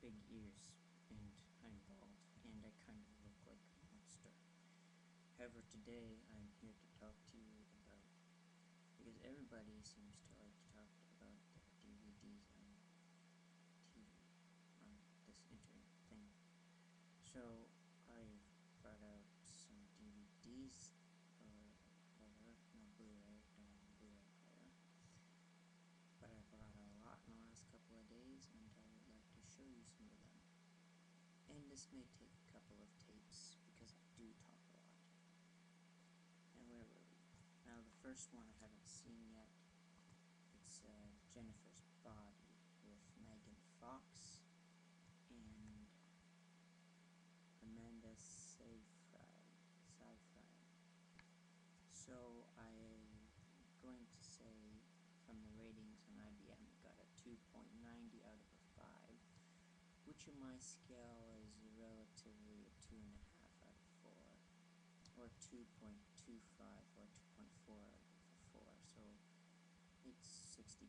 big ears, and I'm bald, and I kind of look like a monster. However, today I'm here to talk to you about, because everybody seems to like to talk about their DVDs on TV, on this internet thing. So I've brought out some DVDs, or whatever, no Blu-ray, don't have a Blu-ray player. But I bought a lot in the last couple of days, and I would like to show you some of them. And this may take a couple of tapes, because I do talk a lot. Now, where were we? Now, the first one I haven't seen yet. It's Jennifer's Body with Megan Fox and Amanda Seyfried. So I'm going to say, from the ratings on IBM, it got a 2.90 out of a 5, which in my scale is relatively a 2.5 out of 4, or 2.25 or 2.4 out of 4, so it's 60%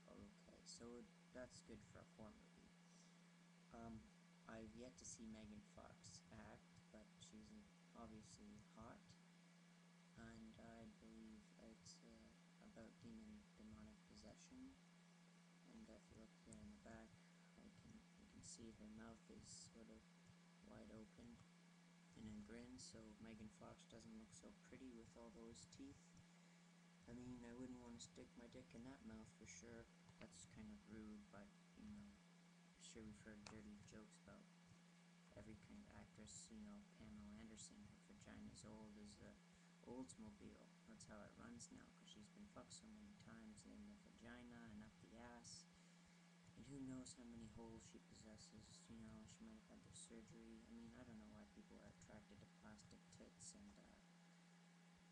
okay, so that's good for a horror movie. I've yet to see Megan Fox act, but she's obviously hot, and I believe it's about demonic possession. And if you look here in the back, you can see her mouth is sort of wide open in a grin, so Megan Fox doesn't look so pretty with all those teeth. I mean, I wouldn't want to stick my dick in that mouth for sure. That's kind of rude, but, you know, I'm sure we've heard dirty jokes about every kind of actress. You know, Pamela Anderson, her vagina's old as a Oldsmobile. That's how it runs now, because she's been fucked so many times in the vagina and up the ass. And who knows how many holes she possesses. You know, she might have had the surgery. I mean, I don't know why people are attracted to plastic tits and,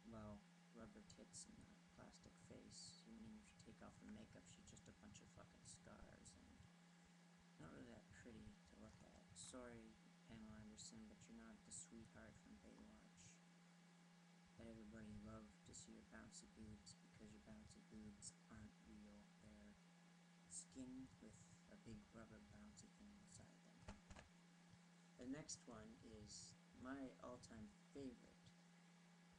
well, rubber tits and a plastic face. I mean, if you take off the makeup, she's just a bunch of fucking scars and not really that pretty to look at. Sorry, Pamela Anderson, but you're not the sweetheart from Baywatch that everybody loved to see your bouncy boobs, because your bouncy boobs aren't real. They're skin with a big rubber bouncy thing inside them. The next one is my all-time favorite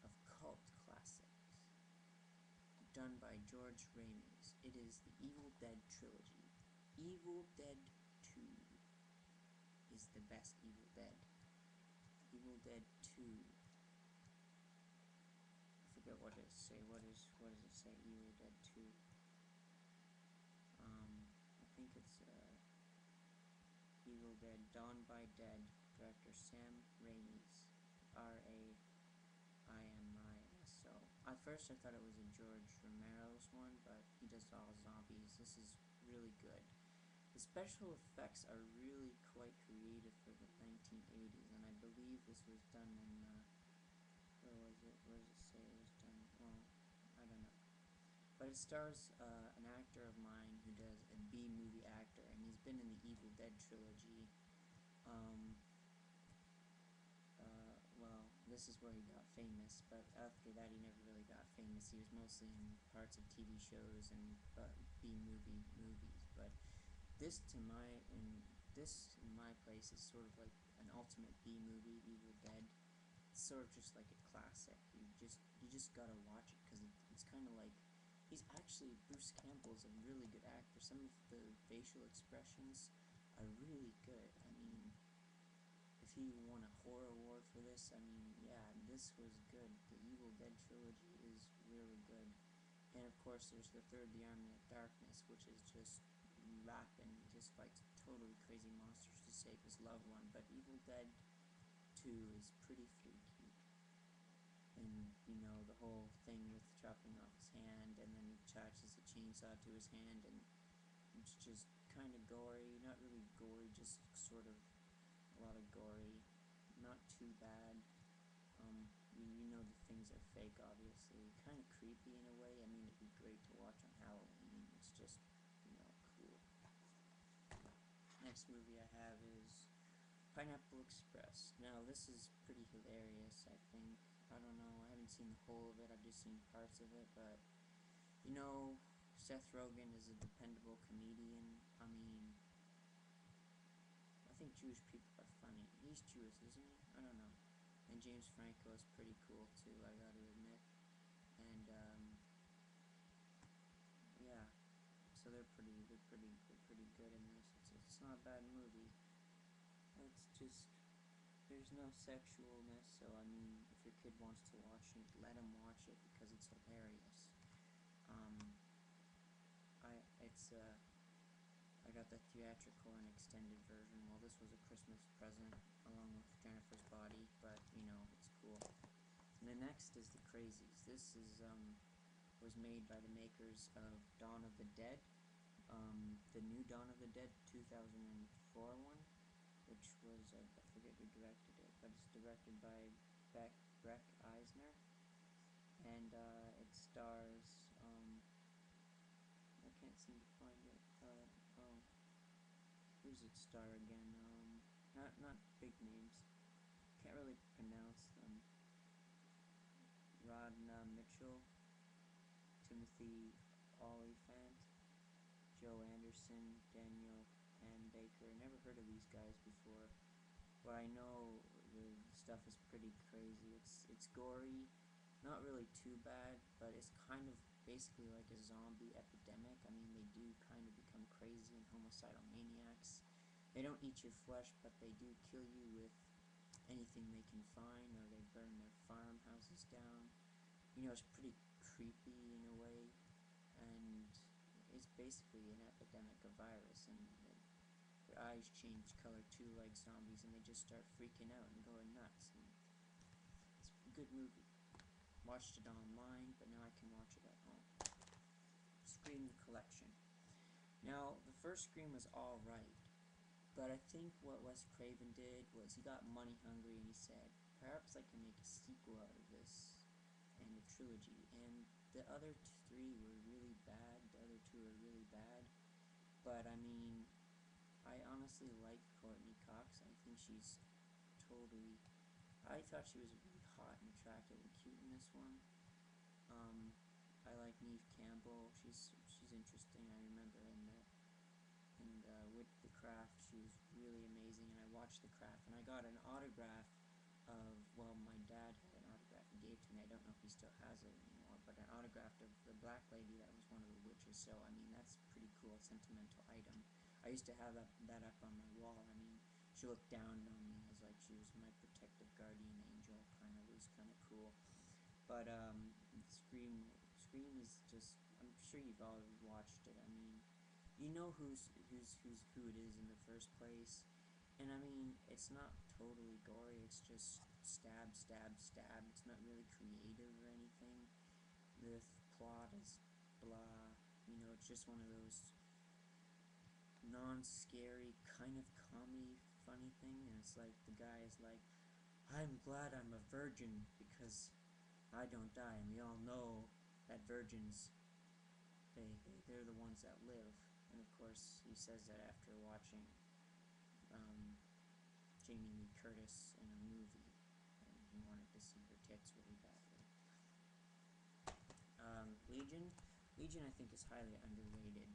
of cult classics, done by George Ramis. It is the Evil Dead trilogy. Evil Dead 2 is the best Evil Dead. Evil Dead 2. I forget what it say. What does it say? Evil Dead 2. I think it's Evil Dead Dawn by Dead. Director Sam Ramis. R-A-I-M-I-S-O. At first I thought it was a George Romero's one, but he does all zombies. This is really good. The special effects are really quite creative for the 1980s, and I believe this was done in, where was it? Where does it say it was done? Well, I don't know. But it stars an actor of mine who does a B-movie actor, and he's been in the Evil Dead trilogy. Well, this is where he got famous, but after that he never really got famous. He was mostly in parts of TV shows and B-movie movies, but this in my place is sort of like an ultimate B-movie, Evil Dead. It's sort of just like a classic. You just gotta watch it, because it's kind of like, Bruce Campbell's a really good actor. Some of the facial expressions are really good. I mean, if he won a horror award for this, I mean, yeah, this was good. The Evil Dead trilogy is really good. And of course, there's the third, The Army of Darkness, which is just rapping. He just fights totally crazy monsters to save his loved one. But Evil Dead 2 is pretty freaky. And, you know, the whole thing with chopping off his hand, and then he attaches a chainsaw to his hand, and it's just kind of gory. Not really gory, just sort of a lot of gory. Not too bad. You know the things are fake, obviously. Kind of creepy in a way. I mean, it'd be great to watch on Halloween. It's just, you know, cool. Next movie I have is Pineapple Express. Now, this is pretty hilarious, I think. I don't know, I haven't seen the whole of it, I've just seen parts of it, but, you know, Seth Rogen is a dependable comedian. I mean, think Jewish people are funny. He's Jewish, isn't he? I don't know. And James Franco is pretty cool too, I gotta admit. And yeah, so they're pretty good in this. It's not a bad movie. It's just there's no sexualness, so I mean, if your kid wants to watch it, let him watch it because it's hilarious. I got the theatrical and extended version. Well, this was a Christmas present along with Jennifer's Body, but you know, it's cool. And the next is The Crazies. This was made by the makers of Dawn of the Dead, the new Dawn of the Dead 2004 one, which was, I forget who directed it, but it's directed by Breck Eisner, and it stars, I can't seem to find it, who's it star again, not big names, can't really pronounce them, Rodna Mitchell, Timothy Olyphant, Joe Anderson, Daniel Ann Baker. Never heard of these guys before, but I know the stuff is pretty crazy. It's gory, not really too bad, but it's kind of basically like a zombie epidemic. I mean, they do kind of become crazy and homicidal maniacs. They don't eat your flesh, but they do kill you with anything they can find, or they burn their farmhouses down. You know, it's pretty creepy in a way, and it's basically an epidemic of virus, and their eyes change color too, like zombies, and they just start freaking out and going nuts. And it's a good movie. Watched it online, but now I can watch it at home. Scream the Collection. Now, the first Scream was alright, but I think what Wes Craven did was he got money hungry and he said, perhaps I can make a sequel out of this, and a trilogy. And the other three were really bad, the other two are really bad, but I mean, I honestly like Courtney Cox. I think she's totally, I thought she was really hot and attractive and cute in this one. I like Neve Campbell. She's interesting. I remember in that. And with The Craft, she was really amazing. And I watched The Craft, and I got an autograph of, well, my dad had an autograph he gave to me. I don't know if he still has it anymore, but an autograph of the black lady that was one of the witches. So I mean, that's a pretty cool sentimental item. I used to have that up on my wall. I mean, she looked down on me as like she was my protective guardian angel. Kind of was kind of cool. But Scream is just, I'm sure you've all watched it. I mean, you know who it is in the first place, and I mean, it's not totally gory. It's just stab, stab, stab. It's not really creative or anything. The plot is blah. You know, it's just one of those non-scary kind of comedy funny thing, and it's like the guy is like, I'm glad I'm a virgin because I don't die, and we all know that virgins, they're the ones that live. And of course, he says that after watching Jamie Lee Curtis in a movie, and he wanted to see her tits really badly. Legion I think is highly underrated.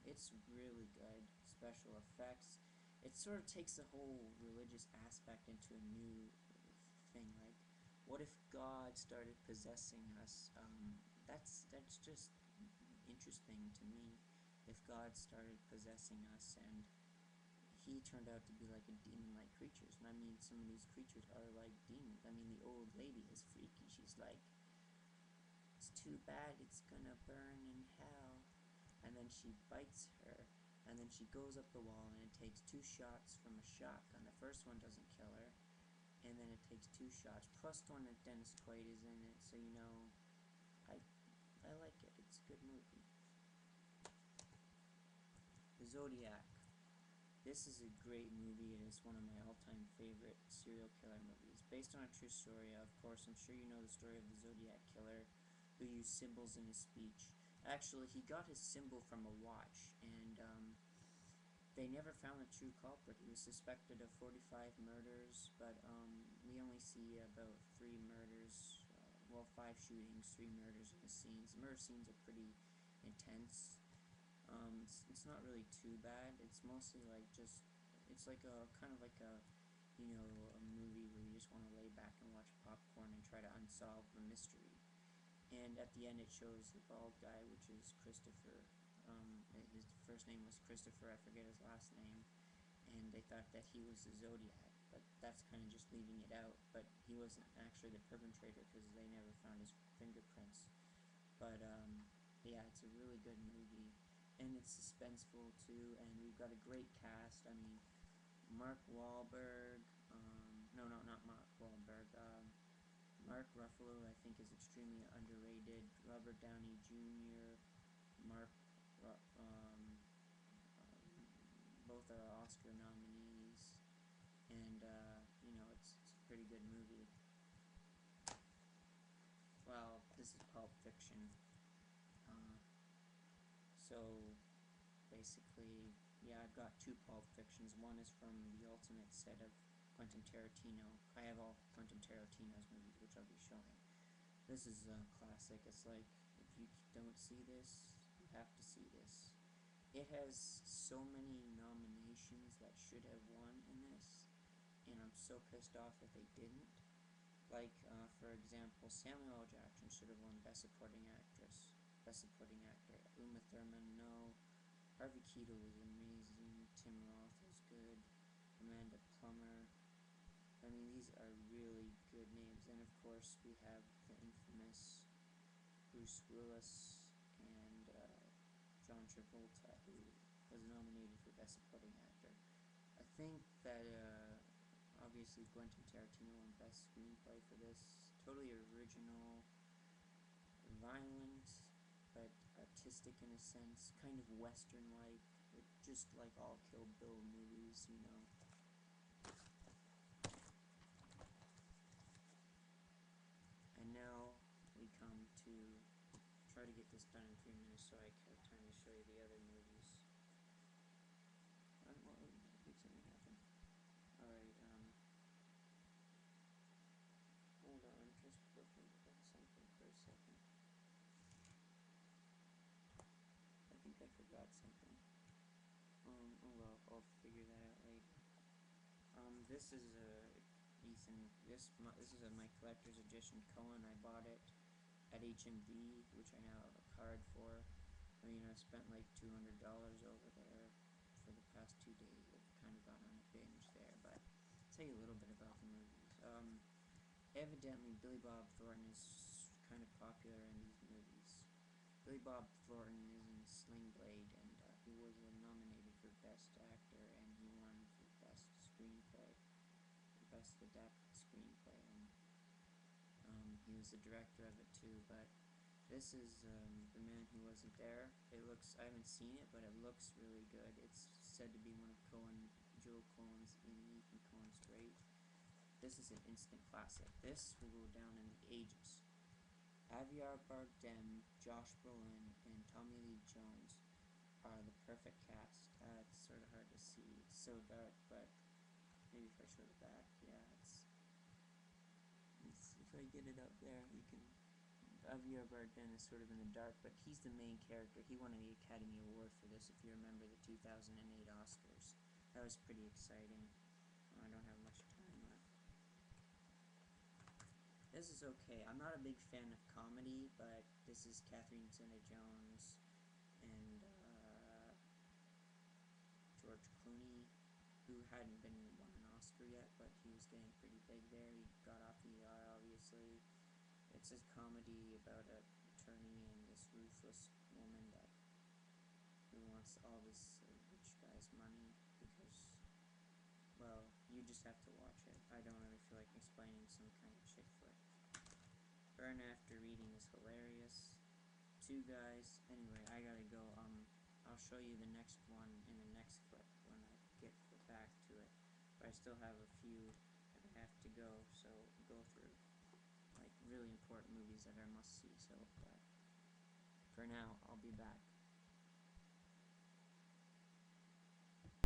It's really good. Special effects. It sort of takes the whole religious aspect into a new thing. Like, what if God started possessing us? That's just interesting to me. If God started possessing us and he turned out to be like a demon-like creatures, and I mean, some of these creatures are like demons. I mean, the old lady is freaky. She's like, it's too bad it's gonna burn in hell. And then she bites her, and then she goes up the wall, and it takes 2 shots from a shotgun. The first one doesn't kill her, and then it takes 2 shots, plus the one that Dennis Quaid is in it, so you know, I like it. It's a good movie. The Zodiac. This is a great movie. It is one of my all-time favorite serial killer movies. Based on a true story, of course. I'm sure you know the story of the Zodiac Killer, who used symbols in his speech. Actually, he got his symbol from a watch, and they never found the true culprit. He was suspected of 45 murders, but we only see about 3 murders, well, 5 shootings, 3 murders in the scenes. The murder scenes are pretty intense. It's not really too bad. It's mostly like just, It's like a kind of like a, you know, a movie where you just want to lay back and watch popcorn and try to unsolve the mystery. And at the end, it shows the bald guy, which is Christopher. His first name was Christopher. I forget his last name. And they thought that he was the Zodiac, but that's kind of just leaving it out. But he wasn't actually the perpetrator because they never found his fingerprints. But yeah, it's a really good movie, and it's suspenseful too. And we've got a great cast. I mean, Mark Wahlberg. No, not Mark Wahlberg. Mark Ruffalo, I think, is extremely underrated. Robert Downey Jr. Mark. Both are Oscar nominees, and you know, it's a pretty good movie. Well, this is Pulp Fiction. So basically, yeah, I've got two Pulp Fictions. One is from the ultimate set of Quentin Tarantino. I have all Quentin Tarantino's movies, which I'll be showing. This is a classic. It's like, if you don't see this, you have to see this. It has so many nominations that should have won in this, and I'm so pissed off that they didn't. Like, for example, Samuel L. Jackson should have won Best Supporting Actress, Best Supporting Actor. Uma Thurman, no. Harvey Keitel was amazing. Tim Roth was good. Amanda Plummer. I mean, these are really good names. And of course, we have the infamous Bruce Willis and John Travolta, who was nominated for Best Supporting Actor. I think that obviously Quentin Tarantino won Best Screenplay for this. Totally original, violent, but artistic in a sense, kind of Western-like, just like all Kill Bill movies, you know. And now we come to try to get this done in 3 minutes so I have time to show you the other movies. What did something happen? Alright, hold on, just looking at something for a second. I think I forgot something. Oh well, I'll figure that out later. This is Ethan. This is my collector's edition Cohen. I bought it at HMV, which I now have a card for. I mean, I spent like $200 over there for the past 2 days. I've kind of gone on a binge there, but I'll tell you a little bit about the movies. Evidently, Billy Bob Thornton is kind of popular in these movies. Billy Bob Thornton is in Sling Blade, and he was nominated for Best Actor, and he won for Best Screenplay, Best Adapted Screenplay, and he was the director of it too. But this is The Man Who Wasn't There. It looks, I haven't seen it, but it looks really good. It's said to be one of Joe Coen's and Ethan Coen's great. This is an instant classic. This will go down in the ages. Javier Bardem, Josh Brolin, and Tommy Lee Jones are the perfect cast. It's sort of hard to see. It's so dark, but maybe if I show the back, yeah, it's if I get it up there, you can. Javier Bardem is sort of in the dark, but he's the main character. He won the Academy Award for this, if you remember the 2008 Oscars. That was pretty exciting. I don't have much time left. This is okay. I'm not a big fan of comedy, but this is Catherine Zeta-Jones and George Clooney, who hadn't won an Oscar yet, but he was getting pretty big there. He got off the ER, obviously. It's a comedy about an attorney and this ruthless woman who wants all this rich guy's money because, well, you just have to watch it. I don't really feel like explaining some kind of chick flick. Burn After Reading is hilarious. Two guys. Anyway, I gotta go. I'll show you the next one in the next clip when I get back to it. But I still have a few that I have to go through. Like really important movies that are must see. So, but for now, I'll be back.